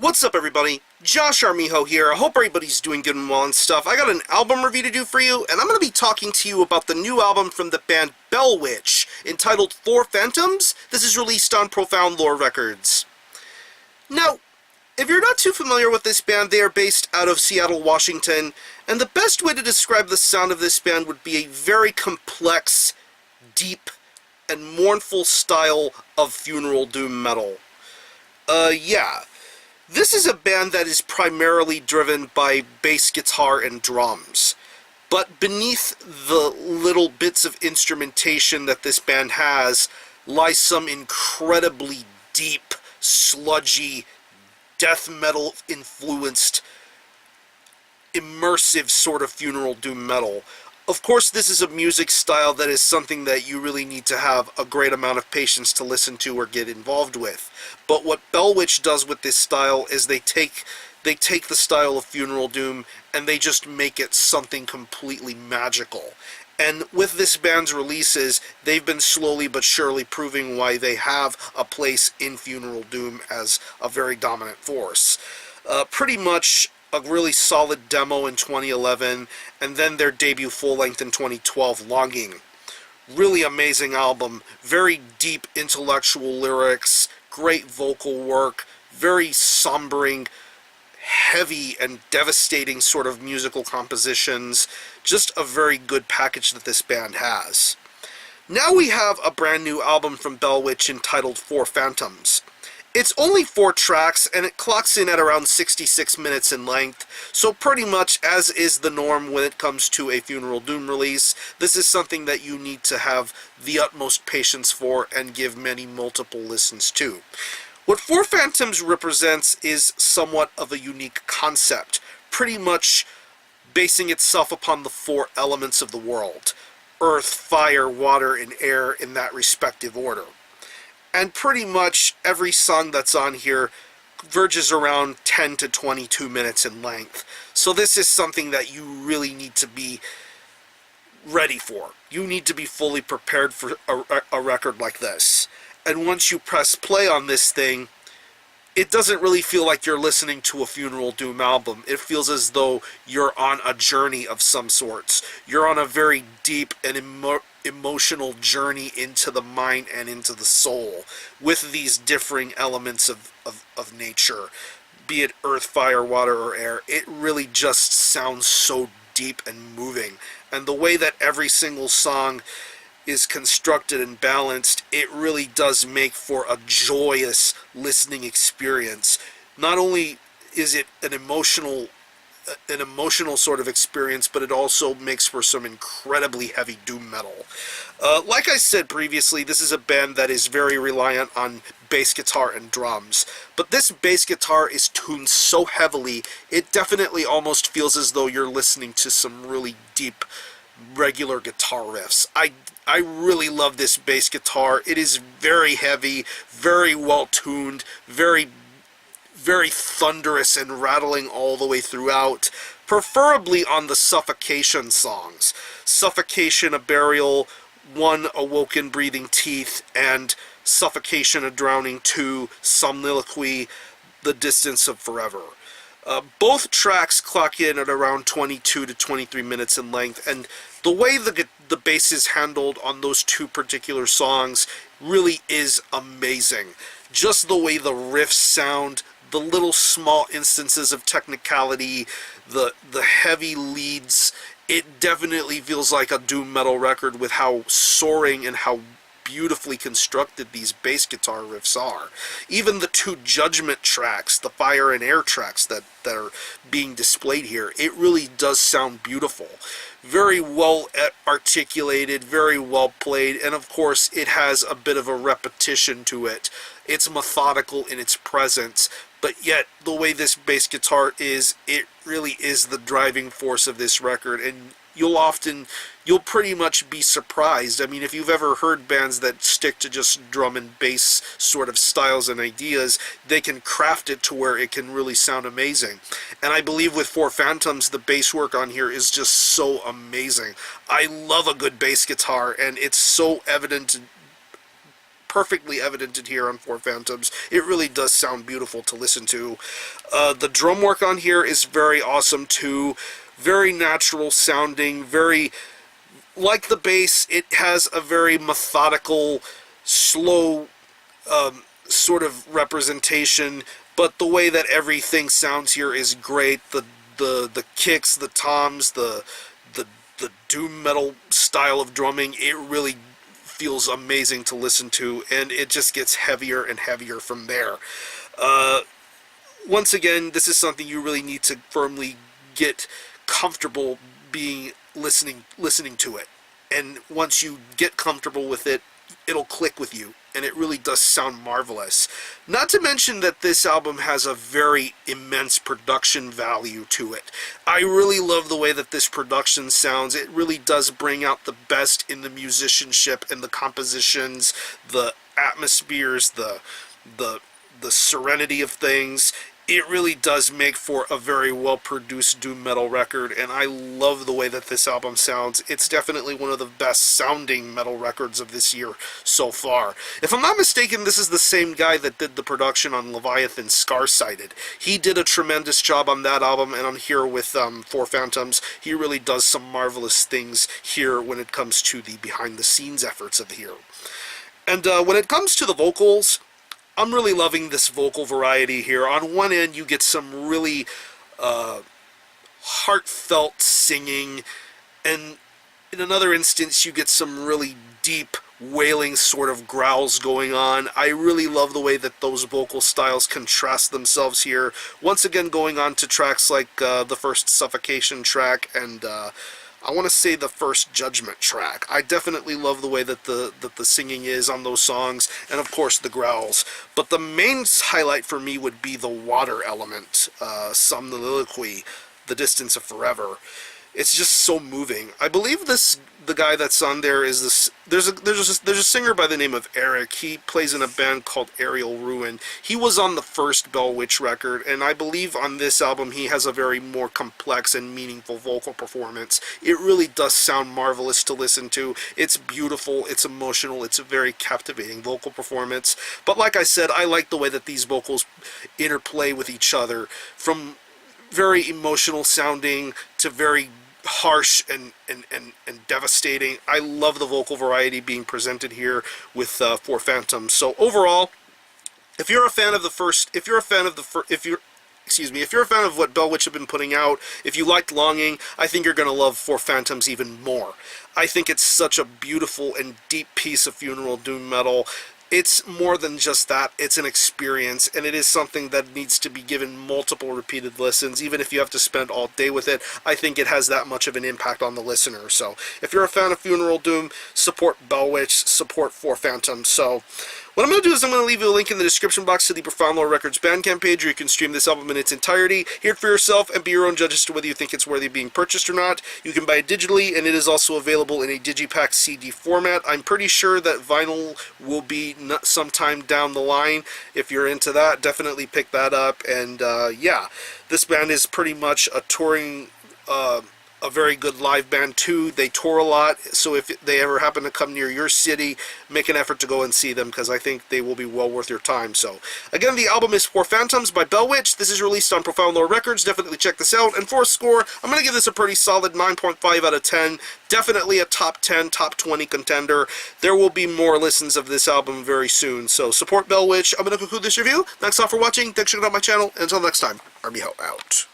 What's up, everybody? Josh Armijo here. I hope everybody's doing good and well and stuff. I got an album review to do for you, and I'm going to be talking to you about the new album from the band Bell Witch, entitled Four Phantoms. This is released on Profound Lore Records. Now, if you're not too familiar with this band, they are based out of Seattle, Washington, and the best way to describe the sound of this band would be a very complex, deep, and mournful style of funeral doom metal. Yeah. This is a band that is primarily driven by bass guitar and drums. But beneath the little bits of instrumentation that this band has lies some incredibly deep, sludgy, death metal influenced, immersive sort of funeral doom metal. Of course, this is a music style that is something that you really need to have a great amount of patience to listen to or get involved with. But what Bell Witch does with this style is they take the style of funeral doom and they just make it something completely magical. And with this band's releases, they've been slowly but surely proving why they have a place in funeral doom as a very dominant force. Pretty much a really solid demo in 2011, and then their debut full-length in 2012, Longing. Really amazing album, very deep intellectual lyrics, great vocal work, very sombering, heavy and devastating sort of musical compositions. Just a very good package that this band has. Now we have a brand new album from Bell Witch entitled Four Phantoms. It's only 4 tracks, and it clocks in at around 66 minutes in length, so pretty much as is the norm when it comes to a funeral doom release, this is something that you need to have the utmost patience for and give many multiple listens to. What Four Phantoms represents is somewhat of a unique concept, pretty much basing itself upon the 4 elements of the world: earth, fire, water, and air in that respective order. And pretty much every song that's on here verges around 10 to 22 minutes in length. So this is something that you really need to be ready for. You need to be fully prepared for a record like this. And once you press play on this thing, it doesn't really feel like you're listening to a funeral doom album. It feels as though you're on a journey of some sorts. You're on a very deep and emotional journey into the mind and into the soul with these differing elements of nature, be it earth, fire, water, or air. It really just sounds so deep and moving. And the way that every single song is constructed and balanced, it really does make for a joyous listening experience. Not only is it an emotional sort of experience, but it also makes for some incredibly heavy doom metal. Like I said previously, this is a band that is very reliant on bass guitar and drums, but this bass guitar is tuned so heavily, it definitely almost feels as though you're listening to some really deep, regular guitar riffs. I really love this bass guitar. It is very heavy, very well tuned, very thunderous and rattling all the way throughout, preferably on the Suffocation songs. Suffocation, A Burial, 1, Awoken Breathing Teeth, and Suffocation, A Drowning 2, Somniloquy, The Distance of Forever. Both tracks clock in at around 22 to 23 minutes in length, and the way the bass is handled on those 2 particular songs really is amazing. Just the way the riffs sound, the little small instances of technicality, the heavy leads, it definitely feels like a doom metal record with how soaring and how beautifully constructed these bass guitar riffs are. Even the 2 Judgment tracks, the fire and air tracks that are being displayed here, it really does sound beautiful. Very well articulated, very well played, and of course it has a bit of a repetition to it. It's methodical in its presence, but yet the way this bass guitar is, it really is the driving force of this record, and you'll pretty much be surprised. I mean, if you've ever heard bands that stick to just drum and bass sort of styles and ideas, they can craft it to where it can really sound amazing. And I believe with Four Phantoms, the bass work on here is just so amazing. I love a good bass guitar, and it's so evident perfectly evident here on Four Phantoms. It really does sound beautiful to listen to. The drum work on here is very awesome too. Very natural sounding, very, like the bass, it has a very methodical, slow sort of representation, but the way that everything sounds here is great. The kicks, the toms, the doom metal style of drumming, it really feels amazing to listen to, and it just gets heavier and heavier from there. Once again, this is something you really need to firmly get comfortable being listening to it. And once you get comfortable with it, it'll click with you, and it really does sound marvelous. Not to mention that this album has a very immense production value to it. I really love the way that this production sounds. It really does bring out the best in the musicianship and the compositions, the atmospheres, the serenity of things. It really does make for a very well-produced doom metal record, and I love the way that this album sounds. It's definitely one of the best-sounding metal records of this year so far. If I'm not mistaken, this is the same guy that did the production on Leviathan Scar-Sighted. He did a tremendous job on that album, and on here with Four Phantoms, he really does some marvelous things here when it comes to the behind-the-scenes efforts of here. And when it comes to the vocals, I'm really loving this vocal variety here. On one end, you get some really heartfelt singing, and in another instance, you get some really deep, wailing sort of growls going on. I really love the way that those vocal styles contrast themselves here. Once again, going on to tracks like the first Suffocation track and I want to say the first Judgment track. I definitely love the way that the singing is on those songs, and of course the growls. But the main highlight for me would be the water element, Somnoliloquy, The Distance of Forever. It's just so moving. I believe the guy that's on there is this. There's a singer by the name of Eric. He plays in a band called Aerial Ruin. He was on the first Bell Witch record, and I believe on this album he has a very more complex and meaningful vocal performance. It really does sound marvelous to listen to. It's beautiful, it's emotional, it's a very captivating vocal performance. But like I said, I like the way that these vocals interplay with each other, from very emotional sounding to very harsh and devastating. I love the vocal variety being presented here with Four Phantoms. So overall, if you're a fan of what Bell Witch have been putting out, if you liked Longing, I think you're going to love Four Phantoms even more. I think it's such a beautiful and deep piece of funeral doom metal. It's more than just that. It's an experience, and it is something that needs to be given multiple repeated listens. Even if you have to spend all day with it, I think it has that much of an impact on the listener. So if you're a fan of funeral doom, support Bell Witch, support Four Phantoms. So what I'm going to do is I'm going to leave you a link in the description box to the Profound Lore Records Bandcamp page, where you can stream this album in its entirety, hear it for yourself, and be your own judge as to whether you think it's worthy of being purchased or not. You can buy it digitally, and it is also available in a digipack CD format. I'm pretty sure that vinyl will be sometime down the line. If you're into that, definitely pick that up. And yeah, this band is pretty much a touring a very good live band too. They tour a lot, so if they ever happen to come near your city, make an effort to go and see them, because I think they will be well worth your time. So again, the album is Four Phantoms by Bell Witch. This is released on Profound Lore Records. Definitely check this out. And for a score, I'm going to give this a pretty solid 9.5 out of 10. Definitely a top 10, top 20 contender. There will be more listens of this album very soon, so support Bell Witch. I'm going to conclude this review. Thanks all for watching. Thanks for checking out my channel. And until next time, Army out.